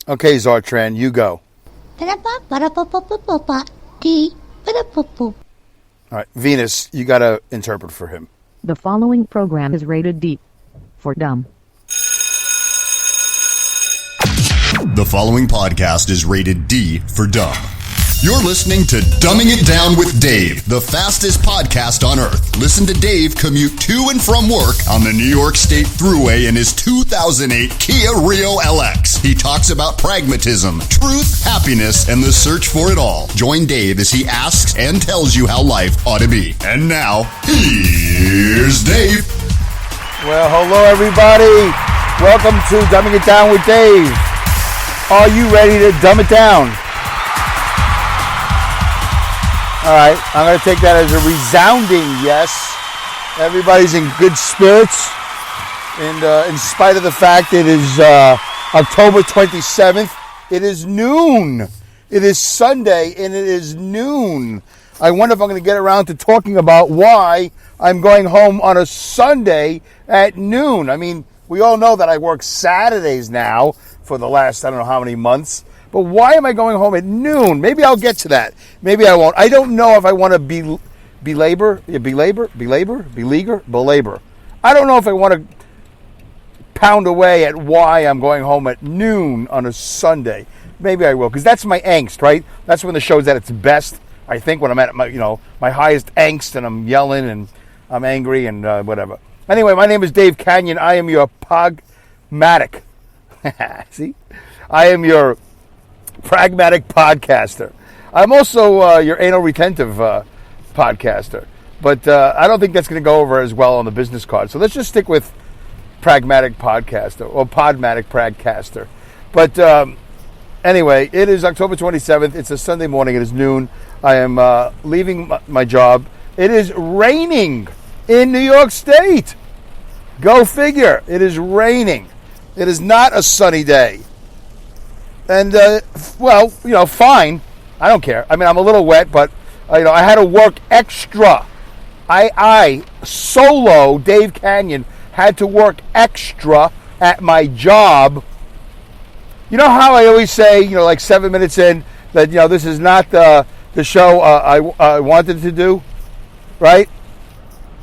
Okay, Zartran, you go. All right, Venus, you got to interpret for him. The following program is rated D for dumb. The following podcast is rated D for dumb. You're listening to Dumbing It Down with Dave, the fastest podcast on earth. Listen to Dave commute to and from work on the New York State Thruway in his 2008 Kia Rio LX. He talks about pragmatism, truth, happiness, and the search for it all. Join Dave as he asks and tells you how life ought to be. And now, here's Dave. Well, hello, everybody. Welcome to Dumbing It Down with Dave. Are you ready to dumb it down? All right, I'm going to take that as a resounding yes. Everybody's in good spirits. And in spite of the fact it is October 27th, it is noon. It is Sunday, and it is noon. I wonder if I'm going to get around to talking about why I'm going home on a Sunday at noon. I mean, we all know that I work Saturdays now for the last, I don't know how many months. But why am I going home at noon? Maybe I'll get to that. Maybe I won't. I don't know if I want to belabor. I don't know if I want to pound away at why I'm going home at noon on a Sunday. Maybe I will, because that's my angst, right? That's when the show's at its best. I think when I'm at my highest angst and I'm yelling and I'm angry and whatever. Anyway, my name is Dave Kanyan. I am your pragmatic. See? I am your pragmatic podcaster. I'm also your anal retentive podcaster. But I don't think that's going to go over as well on the business card. So let's just stick with pragmatic podcaster or podmatic pragcaster. But anyway, it is October 27th. It's a Sunday morning. It is noon. I am leaving my job. It is raining in New York State. Go figure. It is raining. It is not a sunny day. And, fine. I don't care. I mean, I'm a little wet, but, I had to work extra. I, solo, Dave Kanyan, had to work extra at my job. You know how I always say, like 7 minutes in, that, this is not the show I wanted to do, right?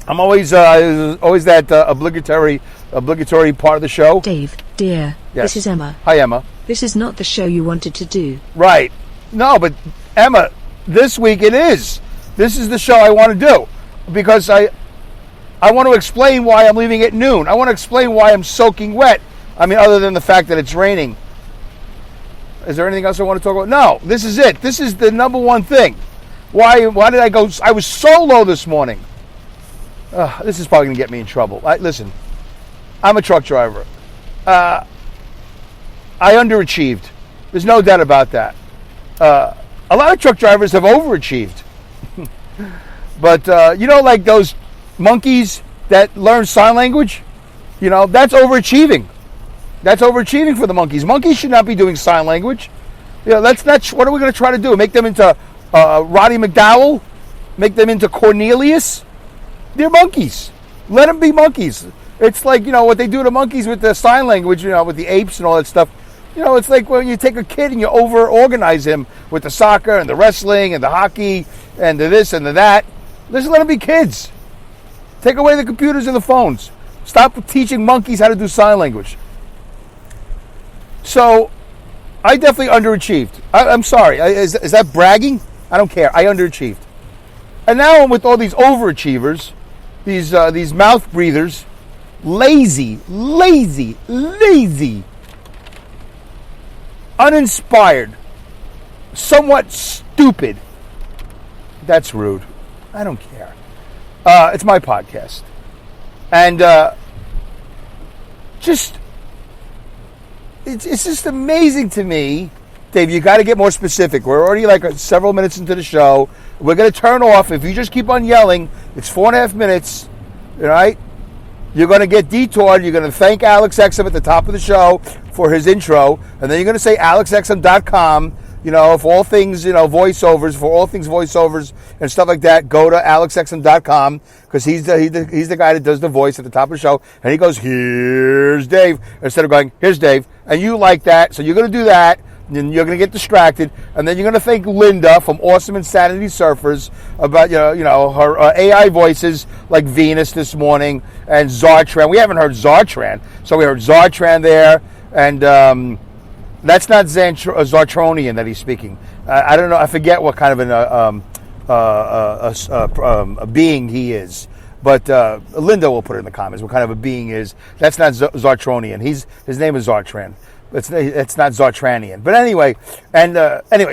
I'm always that obligatory part of the show. Dave, dear, yes. This is Emma. Hi, Emma. This is not the show you wanted to do. Right. No, but Emma, this week it is. This is the show I want to do because I want to explain why I'm leaving at noon. I want to explain why I'm soaking wet. I mean, other than the fact that it's raining. Is there anything else I want to talk about? No, this is it. This is the number one thing. Why did I go? I was solo this morning. This is probably going to get me in trouble. Listen, I'm a truck driver. I underachieved. There's no doubt about that. A lot of truck drivers have overachieved. But, like those monkeys that learn sign language, that's overachieving. That's overachieving for the monkeys. Monkeys should not be doing sign language. That's not, what are we going to try to do? Make them into Roddy McDowell? Make them into Cornelius? They're monkeys. Let them be monkeys. It's like, what they do to monkeys with the sign language, with the apes and all that stuff. It's like when you take a kid and you over-organize him with the soccer and the wrestling and the hockey and the this and the that. Just let them be kids. Take away the computers and the phones. Stop teaching monkeys how to do sign language. So, I definitely underachieved. I'm sorry. Is that bragging? I don't care. I underachieved. And now I'm with all these overachievers, these mouth breathers, lazy, uninspired, somewhat stupid. That's rude. I don't care. It's my podcast. And it's just amazing to me. Dave, you got to get more specific. We're already several minutes into the show. We're going to turn off. If you just keep on yelling, it's 4.5 minutes, all right? You're going to get detoured. You're going to thank Alex Exum at the top of the show for his intro. And then you're going to say alexexum.com. for all things, voiceovers and stuff like that, go to alexexon.com because he's the guy that does the voice at the top of the show. And he goes, here's Dave, instead of going, here's Dave. And you like that, so you're going to do that. And then you're going to get distracted. And then you're going to thank Linda from Awesome Insanity Surfers about, her AI voices like Venus this morning and Zartran. We haven't heard Zartran. So we heard Zartran there. And that's not Zartronian that he's speaking. I don't know. I forget what kind of a being he is. But Linda will put it in the comments what kind of a being is. That's not Zartronian. His name is Zartran. It's not Zartranian. But anyway,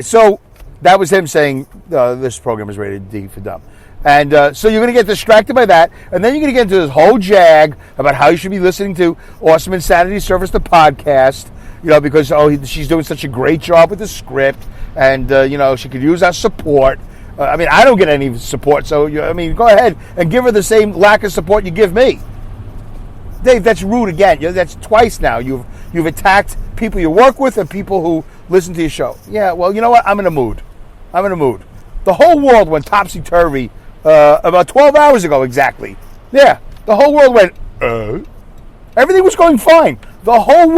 so that was him saying this program is rated D for dumb. And so you're going to get distracted by that, and then you're going to get into this whole jag about how you should be listening to Awesome Insanity Service, the podcast, because she's doing such a great job with the script, and she could use our support. I don't get any support, so go ahead and give her the same lack of support you give me. Dave, that's rude again. That's twice now. You've attacked people you work with and people who listen to your show. Yeah, well, you know what? I'm in a mood. The whole world went topsy-turvy about 12 hours ago exactly. Yeah, the whole world went, everything was going fine. The whole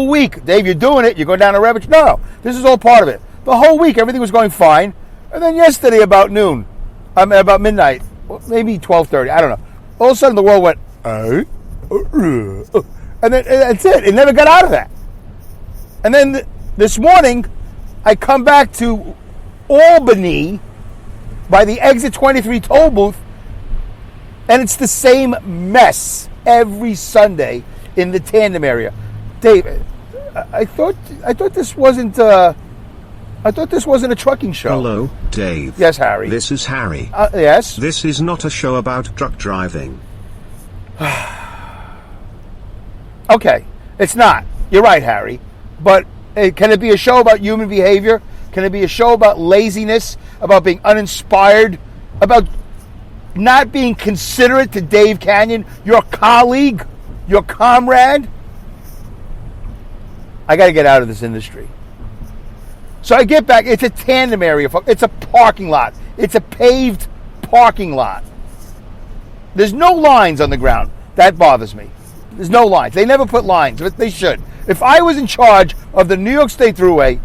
week. Dave, you're doing it. You're going down a rabbit trail. No, this is all part of it. The whole week, everything was going fine. And then yesterday about noon, about midnight, maybe 12:30, I don't know. All of a sudden, the world went, and then that's it. It never got out of that. And then this morning, I come back to Albany by the exit 23 toll booth, and it's the same mess every Sunday in the Tandem area. Dave, I thought this wasn't. I thought this wasn't a trucking show. Hello, Dave. Yes, Harry. This is Harry. Yes? This is not a show about truck driving. Okay, it's not. You're right, Harry. But can it be a show about human behavior? Can it be a show about laziness, about being uninspired, about not being considerate to Dave Kanyan, your colleague, your comrade? I got to get out of this industry. So I get back. It's a Tandem area. It's a parking lot. It's a paved parking lot. There's no lines on the ground. That bothers me. There's no lines. They never put lines, but they should. If I was in charge of the New York State Thruway,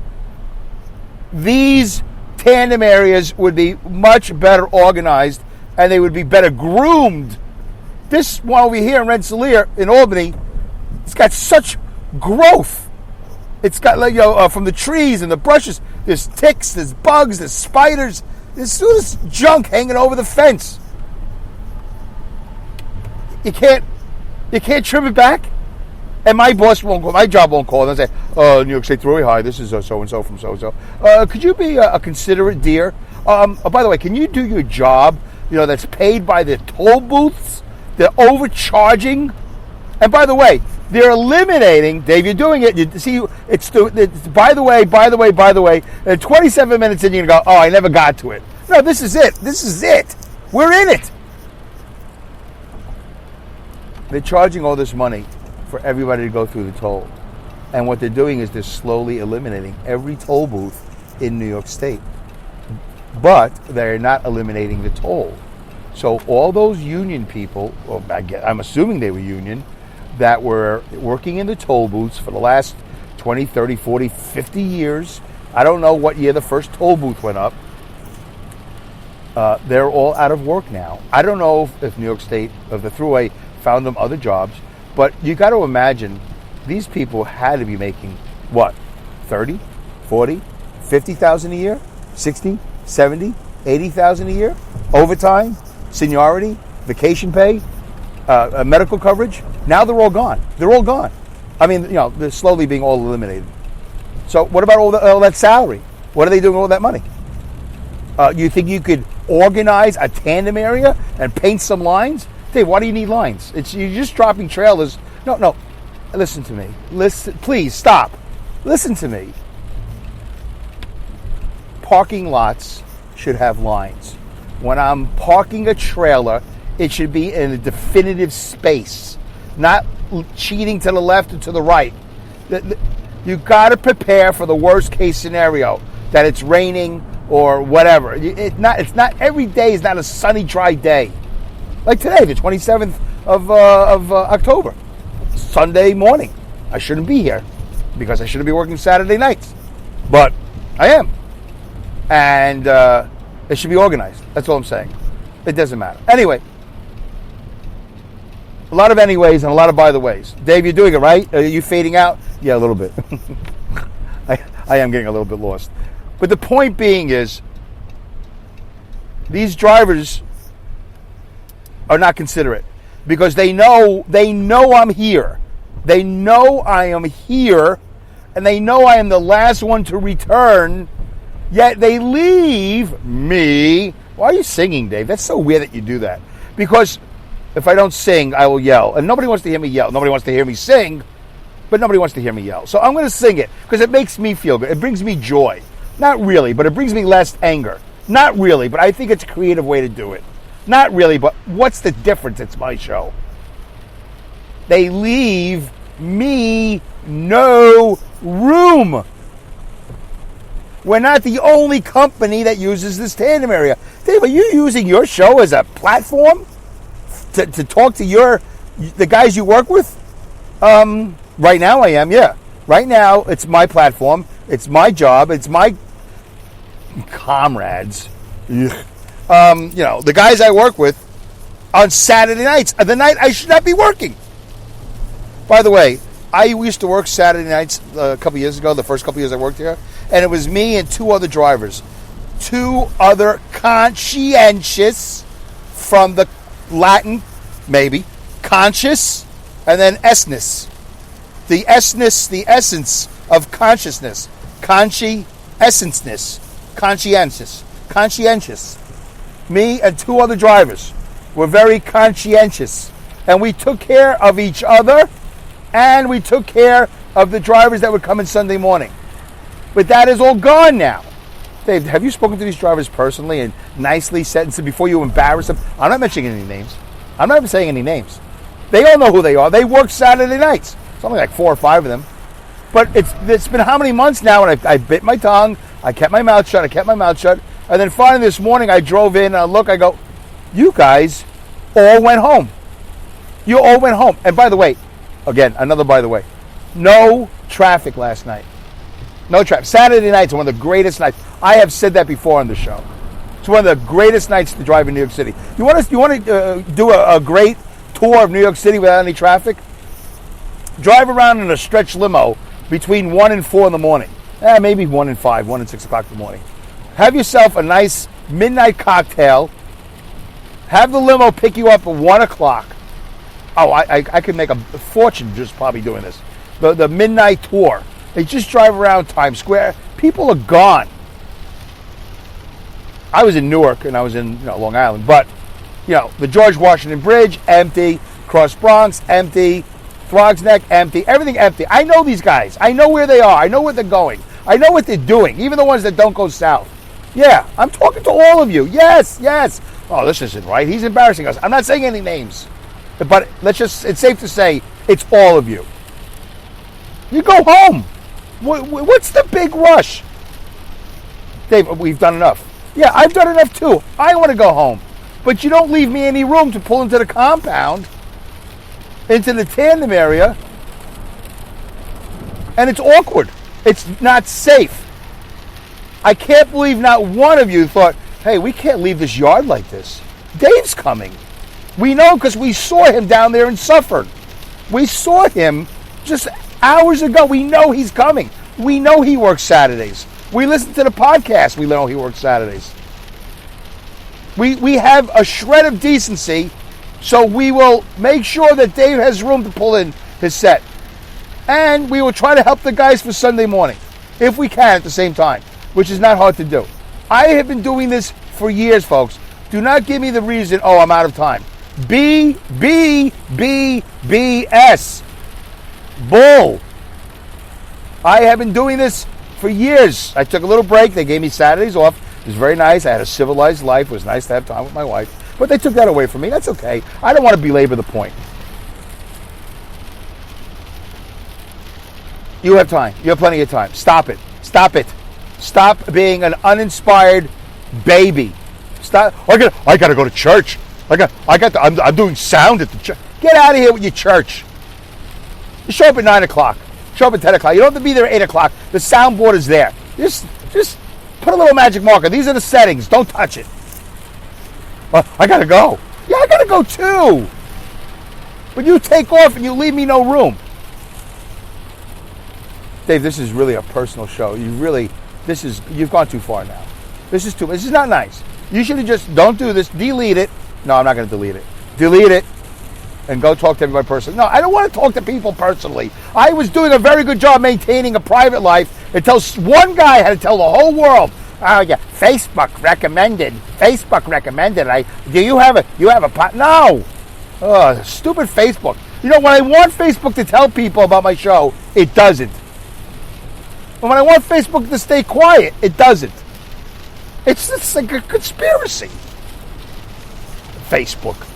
these Tandem areas would be much better organized and they would be better groomed. This one over here in Rensselaer, in Albany, it's got such growth. It's got, from the trees and the brushes, there's ticks, there's bugs, there's spiders, there's all this junk hanging over the fence. You can't trim it back? And my boss won't call, my job won't call and say, New York State Thruway, hi, this is so-and-so from so-and-so. Could you be a considerate dear? By the way, can you do your job, that's paid by the toll booths? They're overcharging. And by the way, they're eliminating, Dave, you're doing it. You see, it's by the way, and 27 minutes in, you're going to go, I never got to it. No, this is it. We're in it. They're charging all this money for everybody to go through the toll. And what they're doing is they're slowly eliminating every toll booth in New York State. But they're not eliminating the toll. So all those union people, I'm assuming they were union, that were working in the toll booths for the last 20, 30, 40, 50 years. I don't know what year the first toll booth went up. They're all out of work now. I don't know if New York State, of the Thruway, found them other jobs, but you got to imagine these people had to be making, what, 30, 40, 50,000 a year? 60, 70, 80,000 a year? Overtime, seniority, vacation pay, medical coverage. Now they're all gone. They're slowly being all eliminated. So what about all that salary? What are they doing with all that money? You think you could organize a Tandem area and paint some lines? Dave, why do you need lines? You're just dropping trailers. No. Listen to me. Please stop. Listen to me. Parking lots should have lines. When I'm parking a trailer, it should be in a definitive space, not cheating to the left or to the right. You got to prepare for the worst case scenario, that it's raining or whatever. It's not every day is not a sunny, dry day. Like today, the 27th of October, Sunday morning. I shouldn't be here because I shouldn't be working Saturday nights, but I am, and it should be organized. That's all I'm saying. It doesn't matter. Anyway, a lot of anyways and a lot of by the ways. Dave, you're doing it right? Are you fading out? Yeah, a little bit. I am getting a little bit lost. But the point being is, these drivers are not considerate because they know I'm here. They know I am here, and they know I am the last one to return, yet they leave me. Why are you singing, Dave? That's so weird that you do that. Because if I don't sing, I will yell. And nobody wants to hear me yell. Nobody wants to hear me sing, but nobody wants to hear me yell. So I'm going to sing it because it makes me feel good. It brings me joy. Not really, but it brings me less anger. Not really, but I think it's a creative way to do it. Not really, but what's the difference? It's my show. They leave me no room. We're not the only company that uses this tandem area. Dave, are you using your show as a platform to talk to the guys you work with? Right now I am, yeah. Right now it's my platform. It's my job. It's my comrades. The guys I work with on Saturday nights are the night I should not be working. By the way, I used to work Saturday nights a couple years ago, the first couple years I worked here, and it was me and two other drivers. Two other conscientious, from the Latin, maybe, conscious, and then essness. The essness, the essence of consciousness. Conscientiousness. Conscientious. Me and two other drivers were very conscientious. And we took care of each other, and we took care of the drivers that would come in Sunday morning. But that is all gone now. Dave, have you spoken to these drivers personally and nicely said before you embarrass them? I'm not mentioning any names. I'm not even saying any names. They all know who they are. They work Saturday nights. Something like 4 or 5 of them. But it's been how many months now, and I bit my tongue. I kept my mouth shut. And then finally this morning I drove in and I go, you guys all went home. You all went home. And by the way, again, another by the way, no traffic last night. No traffic. Saturday nights are one of the greatest nights. I have said that before on the show. It's one of the greatest nights to drive in New York City. You want to do a great tour of New York City without any traffic? Drive around in a stretch limo between 1 and 4 in the morning. Maybe 1 and 5, 1 and 6 o'clock in the morning. Have yourself a nice midnight cocktail. Have the limo pick you up at 1 o'clock. Oh, I could make a fortune just probably doing this. The midnight tour. They just drive around Times Square. People are gone. I was in Newark and I was in Long Island, but the George Washington Bridge empty, Cross Bronx empty, Throgs Neck empty, everything empty. I know these guys. I know where they are. I know where they're going. I know what they're doing. Even the ones that don't go south. Yeah, I'm talking to all of you. Yes. Oh, this isn't right. He's embarrassing us. I'm not saying any names, but it's safe to say it's all of you. You go home. What's the big rush? Dave, we've done enough. Yeah, I've done enough too. I want to go home. But you don't leave me any room to pull into the compound, into the tandem area, and it's awkward. It's not safe. I can't believe not one of you thought, hey, we can't leave this yard like this. Dave's coming. We know because we saw him down there in Suffolk. We saw him just hours ago. We know he's coming. We know he works Saturdays. We listen to the podcast. We know he works Saturdays. We have a shred of decency, so we will make sure that Dave has room to pull in his set. And we will try to help the guys for Sunday morning, if we can at the same time, which is not hard to do. I have been doing this for years, folks. Do not give me the reason, oh, I'm out of time. BS. Bull. I have been doing this for years. I took a little break. They gave me Saturdays off. It was very nice. I had a civilized life. It was nice to have time with my wife. But they took that away from me. That's okay. I don't want to belabor the point. You have time. You have plenty of time. Stop it. Stop it. Stop being an uninspired baby. Stop. I got to go to church. I'm doing sound at the church. Get out of here with your church. You show up at 9 o'clock. Show up at 10 o'clock. You don't have to be there at 8 o'clock. The soundboard is there. Just put a little magic marker. These are the settings. Don't touch it. I got to go. Yeah, I got to go too. But you take off and you leave me no room. Dave, this is really a personal show. You've gone too far now. This is not nice. You should have just, don't do this, delete it. No, I'm not going to delete it. Delete it and go talk to everybody personally. No, I don't want to talk to people personally. I was doing a very good job maintaining a private life until one guy had to tell the whole world, oh yeah, Facebook recommended. Do you have a pot? No. Stupid Facebook. You know, when I want Facebook to tell people about my show, it doesn't. And when I want Facebook to stay quiet, it doesn't. It's like a conspiracy. Facebook.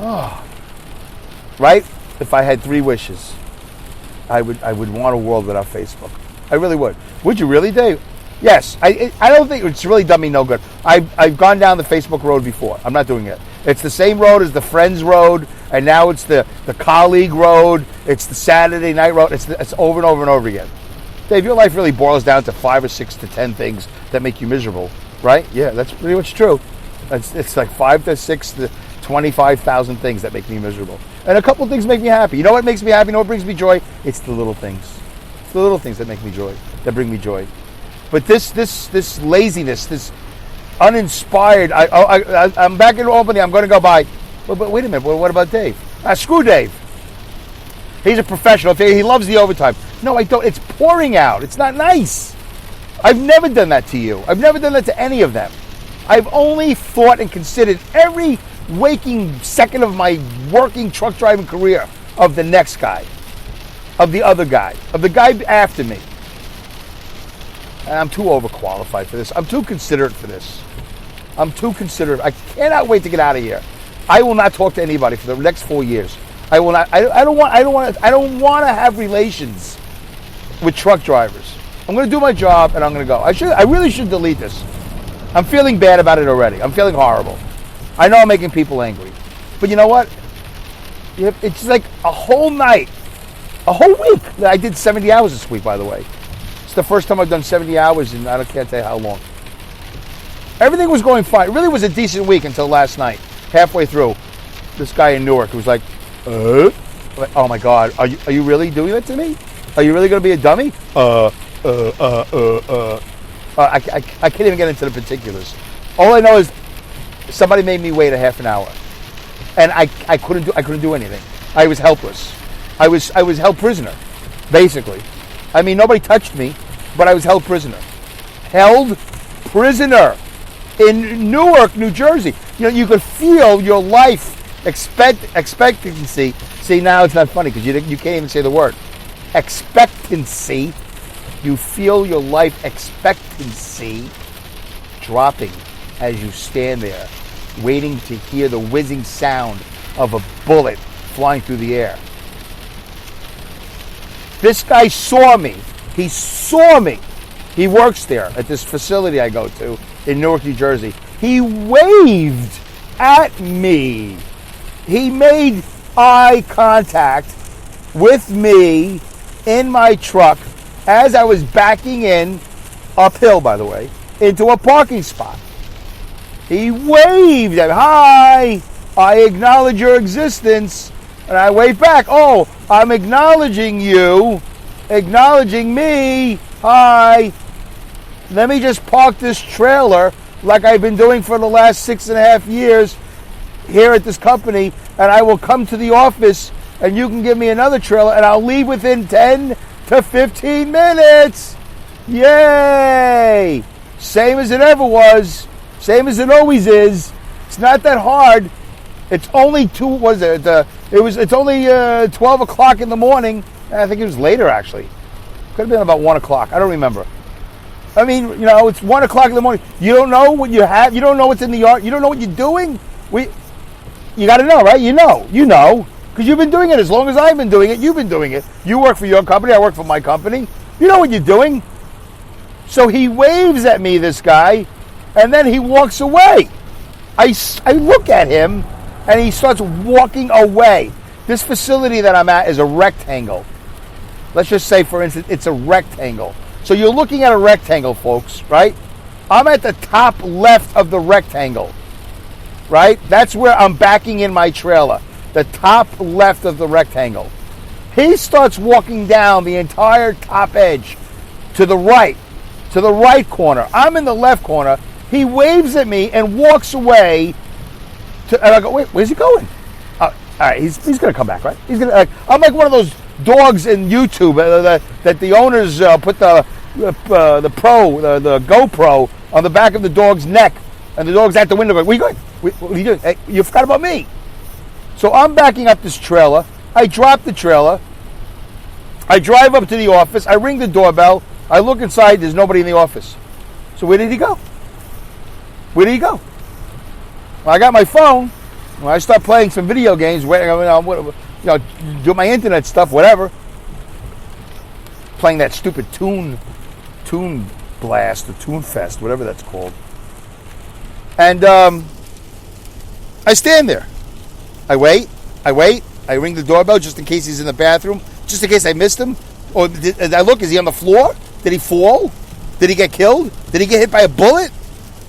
Oh. Right? If I had 3 wishes, I would want a world without Facebook. I really would. Would you really, Dave? Yes. I don't think it's really done me no good. I've gone down the Facebook road before. I'm not doing it. It's the same road as the Friends road, and now it's the colleague road. It's the Saturday night road. It's over and over and over again. Dave, your life really boils down to 5 or 6 to 10 things that make you miserable, right? Yeah, that's pretty much true. It's like 5 to 6 to 25,000 things that make me miserable. And a couple of things make me happy. You know what makes me happy? You know what brings me joy? It's the little things. It's the little things that make me joy, that bring me joy. But this laziness, this uninspired, I'm back in Albany, I'm going to go by. But wait a minute, what about Dave? Screw Dave. He's a professional. He loves the overtime. No, I don't. It's pouring out. It's not nice. I've never done that to you. I've never done that to any of them. I've only thought and considered every waking second of my working truck driving career of the next guy, of the other guy, of the guy after me. And I'm too overqualified for this. I'm too considerate for this. I'm too considerate. I cannot wait to get out of here. I will not talk to anybody for the next 4 years. I will not. I don't want to have relations with truck drivers. I'm going to do my job and I'm going to go. I really should delete this. I'm feeling bad about it already. I'm feeling horrible. I know I'm making people angry, but you know what? It's like a whole night, a whole week. I did 70 hours this week, by the way. It's the first time I've done 70 hours in I can't tell you how long. Everything was going fine. It really was a decent week until last night. Halfway through, this guy in Newark was like, oh my God, are you really doing that to me? Are you really going to be a dummy? I can't even get into the particulars. All I know is somebody made me wait a half an hour, and I couldn't do anything. I was helpless. I was held prisoner, basically. I mean, nobody touched me, but I was held prisoner. Held prisoner in Newark, New Jersey. You know, you could feel your life expectancy. See, now it's not funny because you can't even say the word. Expectancy. You feel your life expectancy dropping as you stand there, waiting to hear the whizzing sound of a bullet flying through the air. This guy saw me. He saw me. He works there at this facility I go to in Newark, New Jersey. He waved at me. He made eye contact with me in my truck as I was backing in, uphill by the way, into a parking spot. He waved at me. Hi, I acknowledge your existence. And I waved back. Oh, I'm acknowledging you. Acknowledging me. Hi. Let me just park this trailer like I've been doing for the last 6.5 years here at this company, and I will come to the office and you can give me another trailer and I'll leave within 10 to 15 minutes. Yay! Same as it ever was. Same as it always is. It's not that hard. It's only it's only 12 o'clock in the morning. I think it was later actually. Could have been about 1 o'clock. I don't remember. I mean, you know, it's 1 o'clock in the morning. You don't know what you have. You don't know what's in the yard. You don't know what you're doing. You got to know, right? You know. Because you've been doing it as long as I've been doing it. You've been doing it. You work for your company. I work for my company. You know what you're doing. So he waves at me, this guy, and then he walks away. I look at him, and he starts walking away. This facility that I'm at is a rectangle. Let's just say, for instance, it's a rectangle. So you're looking at a rectangle, folks, right? I'm at the top left of the rectangle, right? That's where I'm backing in my trailer. The top left of the rectangle. He starts walking down the entire top edge to the right corner. I'm in the left corner. He waves at me and walks away. And I go, wait, where's he going? All right, he's going to come back, right? He's going to. I'm like one of those dogs in YouTube that the owners put the GoPro on the back of the dog's neck, and the dog's at the window going, "Where are you going? What are you doing? Hey, you forgot about me." So I'm backing up this trailer. I drop the trailer. I drive up to the office. I ring the doorbell. I look inside. There's nobody in the office. So where did he go? Where did he go? Well, I got my phone. Well, I start playing some video games, do my internet stuff, whatever. Playing that stupid Toon Blast or Toon Fest, whatever that's called. And I stand there. I wait. I ring the doorbell just in case he's in the bathroom, just in case I missed him. Or did I look? Is he on the floor? Did he fall? Did he get killed? Did he get hit by a bullet?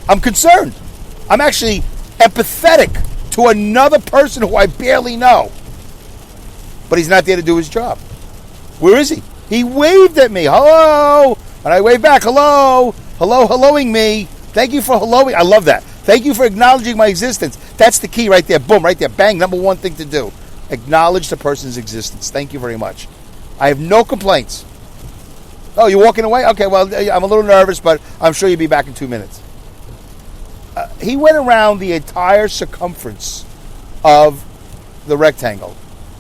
I'm concerned. I'm actually empathetic to another person who I barely know. But he's not there to do his job. Where is he? He waved at me. Hello. And I waved back. Hello. Helloing me. Thank you for helloing. I love that. Thank you for acknowledging my existence. That's the key right there. Boom, right there. Bang. Number one thing to do. Acknowledge the person's existence. Thank you very much. I have no complaints. Oh, you're walking away? Okay, well, I'm a little nervous, but I'm sure you'll be back in 2 minutes. He went around the entire circumference of the rectangle.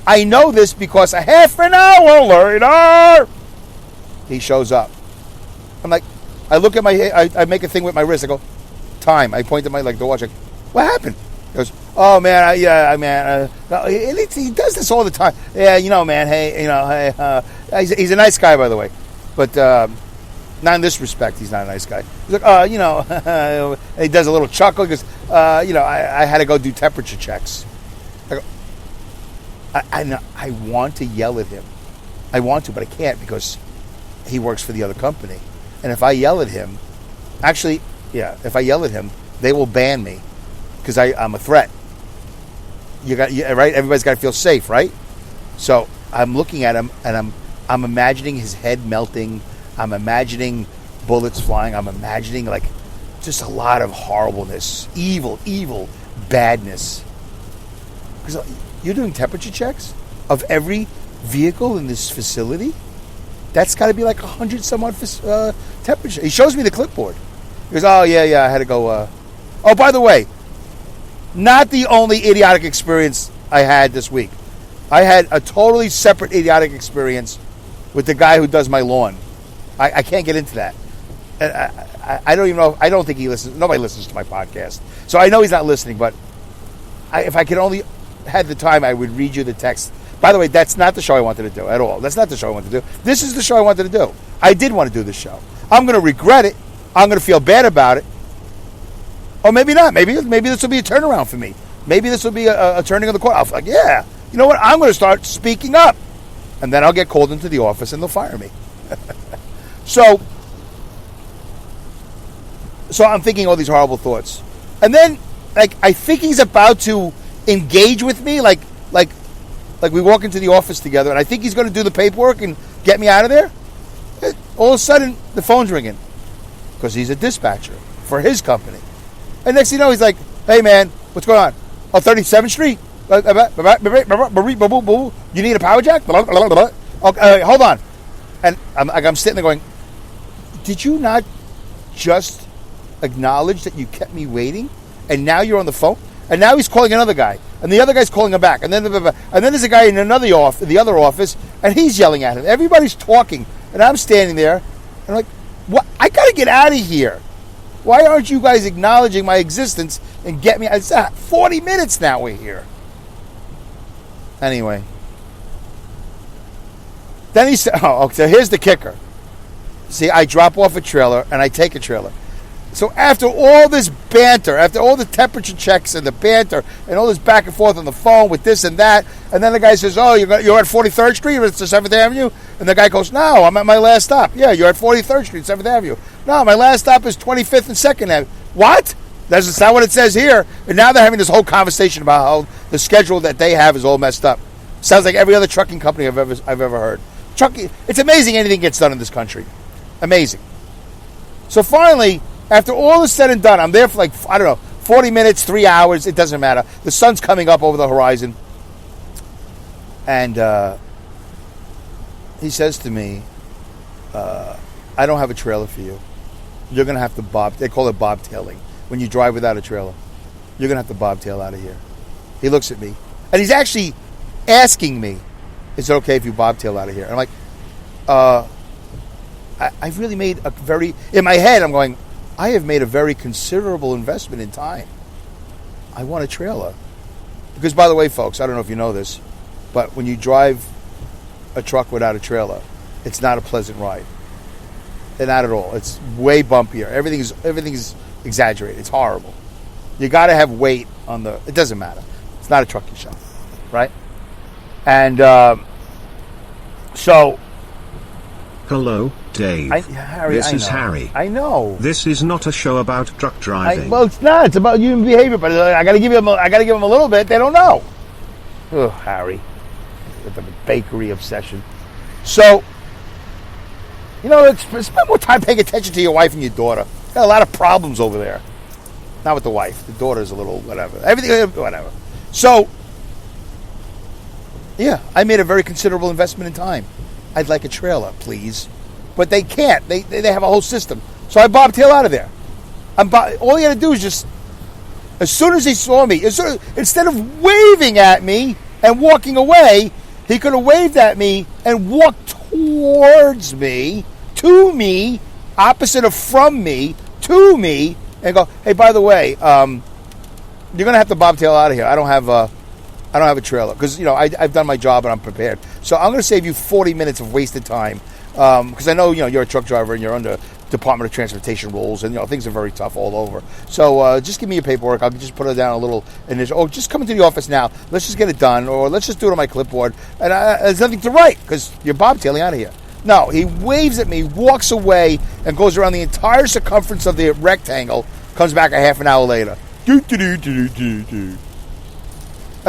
I know this because a half an hour later, he shows up. I'm like, I look at I make a thing with my wrist. I go, time. I point to my the watch. Like, what happened? He goes, oh man, he does this all the time. Yeah, man. Hey, he's a nice guy, by the way, but not in this respect. He's not a nice guy. He's like, he does a little chuckle. He goes, I had to go do temperature checks. I go, I want to yell at him. I want to, but I can't because he works for the other company. And if I yell at him, if I yell at him, they will ban me because I'm a threat. Right? Everybody's got to feel safe, right? So I'm looking at him and I'm imagining his head melting. I'm imagining bullets flying. I'm imagining just a lot of horribleness, evil badness. Because you're doing temperature checks of every vehicle in this facility? That's got to be 100 some odd temperature. He shows me the clipboard. He goes, oh, yeah, I had to go. Oh, by the way, not the only idiotic experience I had this week. I had a totally separate idiotic experience with the guy who does my lawn. I can't get into that. I don't even know. I don't think he listens. Nobody listens to my podcast. So I know he's not listening, but if I could only had the time, I would read you the text. By the way, that's not the show I wanted to do at all. That's not the show I wanted to do. This is the show I wanted to do. I did want to do this show. I'm going to regret it. I'm going to feel bad about it. Or maybe not. Maybe this will be a turnaround for me. Maybe this will be a turning of the corner. I'll feel like, yeah, you know what? I'm going to start speaking up. And then I'll get called into the office and they'll fire me. So I'm thinking all these horrible thoughts. And then, I think he's about to engage with me, like we walk into the office together, and I think he's going to do the paperwork and get me out of there. All of a sudden, the phone's ringing because he's a dispatcher for his company. And next thing you know, he's like, hey, man, what's going on? Oh, 37th Street. You need a power jack? Okay, hold on. And I'm sitting there going, did you not just acknowledge that you kept me waiting? And now you're on the phone? And now he's calling another guy. And the other guy's calling him back. And then there's a guy in the other office, and he's yelling at him. Everybody's talking. And I'm standing there, and I'm like, what? I got to get out of here. Why aren't you guys acknowledging my existence and get me? It's 40 minutes now we're here. Anyway. Then he said, oh, so here's the kicker. See, I drop off a trailer and I take a trailer. So after all this banter, after all the temperature checks and the banter and all this back and forth on the phone with this and that, and then the guy says, oh, you're at 43rd Street, it's the 7th Avenue? And the guy goes, no, I'm at my last stop. Yeah, you're at 43rd Street, 7th Avenue. No, my last stop is 25th and 2nd Avenue. What? That's not what it says here. And now they're having this whole conversation about how the schedule that they have is all messed up. Sounds like every other trucking company I've ever heard. Trucking, it's amazing anything gets done in this country. Amazing. So finally, after all is said and done, I'm there for 40 minutes, 3 hours. It doesn't matter. The sun's coming up over the horizon. And he says to me, I don't have a trailer for you. You're going to have to they call it bobtailing. When you drive without a trailer, you're going to have to bobtail out of here. He looks at me. And he's actually asking me, is it okay if you bobtail out of here? And I'm like, I've really made in my head, I'm going, I have made a very considerable investment in time. I want a trailer. Because, by the way, folks, I don't know if you know this, but when you drive a truck without a trailer, it's not a pleasant ride. Not at all. It's way bumpier. Everything is exaggerated. It's horrible. You got to have weight on it doesn't matter. It's not a trucking show, right? And so... Hello, Dave. Harry, this is Harry. I know. This is not a show about truck driving. Well, it's not. It's about human behavior. But I got to give them a little bit. They don't know. Oh, Harry, with the bakery obsession. So, spend more time paying attention to your wife and your daughter. Got a lot of problems over there. Not with the wife. The daughter's a little whatever. Everything whatever. So, yeah, I made a very considerable investment in time. I'd like a trailer, please. But they can't. They have a whole system. So I bobtail out of there. All he had to do is just, as soon as he saw me, instead of waving at me and walking away, he could have waved at me and walked towards me, to me, opposite of from me, to me, and go, hey, by the way, you're going to have to bobtail out of here. I don't have a trailer because I've done my job and I'm prepared. So I'm going to save you 40 minutes of wasted time because I know you're a truck driver and you're under Department of Transportation rules and things are very tough all over. So just give me your paperwork. I'll just put it down a little initial. Oh, just come into the office now. Let's just get it done, or let's just do it on my clipboard. And there's nothing to write because you're bobtailing out of here. No, he waves at me, walks away, and goes around the entire circumference of the rectangle. Comes back a half an hour later. And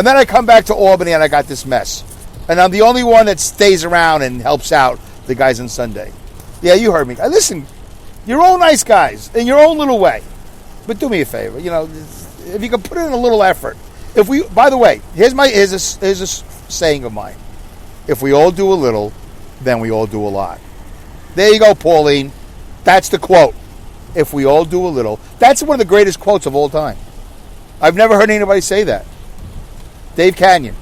then I come back to Albany and I got this mess. And I'm the only one that stays around and helps out the guys on Sunday. Yeah, you heard me. Listen, you're all nice guys in your own little way. But do me a favor, if you can put in a little effort. By the way, here's a saying of mine. If we all do a little, then we all do a lot. There you go, Pauline. That's the quote. If we all do a little. That's one of the greatest quotes of all time. I've never heard anybody say that. Dave Kanyan,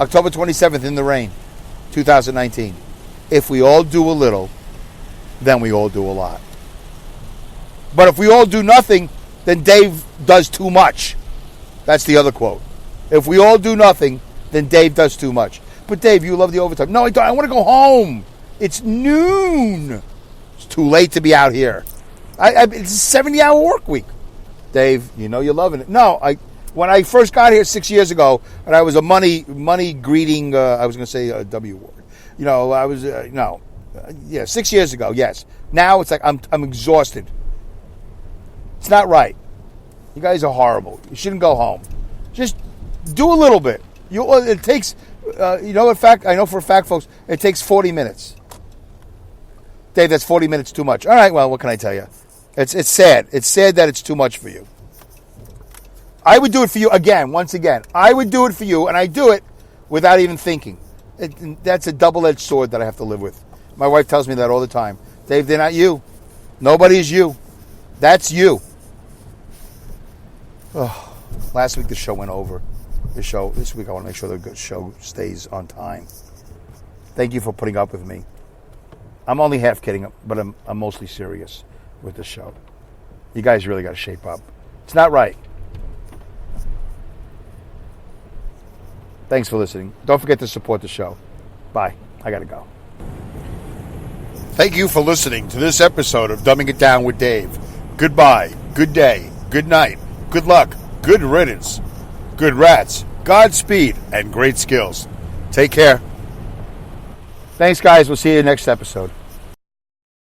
October 27th, in the rain, 2019. If we all do a little, then we all do a lot. But if we all do nothing, then Dave does too much. That's the other quote. If we all do nothing, then Dave does too much. But Dave, you love the overtime. No, I don't. I want to go home. It's noon. It's too late to be out here. It's a 70-hour work week. Dave, you're loving it. No, when I first got here 6 years ago, and I was a money greeting, I was going to say a W word. 6 years ago, yes. Now it's like I'm exhausted. It's not right. You guys are horrible. You shouldn't go home. Just do a little bit. It takes, in fact, I know for a fact, folks, it takes 40 minutes. Dave, that's 40 minutes too much. All right, well, what can I tell you? It's sad. It's sad that it's too much for you. I would do it for you once again. I would do it for you, and I do it without even thinking. That's a double-edged sword that I have to live with. My wife tells me that all the time. Dave, they're not you. Nobody is you. That's you. Oh, last week the show went over. This week I want to make sure the show stays on time. Thank you for putting up with me. I'm only half kidding, but I'm mostly serious with the show. You guys really got to shape up. It's not right. Thanks for listening. Don't forget to support the show. Bye. I got to go. Thank you for listening to this episode of Dumbing It Down with Dave. Goodbye, good day, good night, good luck, good riddance, good rats, Godspeed, and great skills. Take care. Thanks, guys. We'll see you next episode.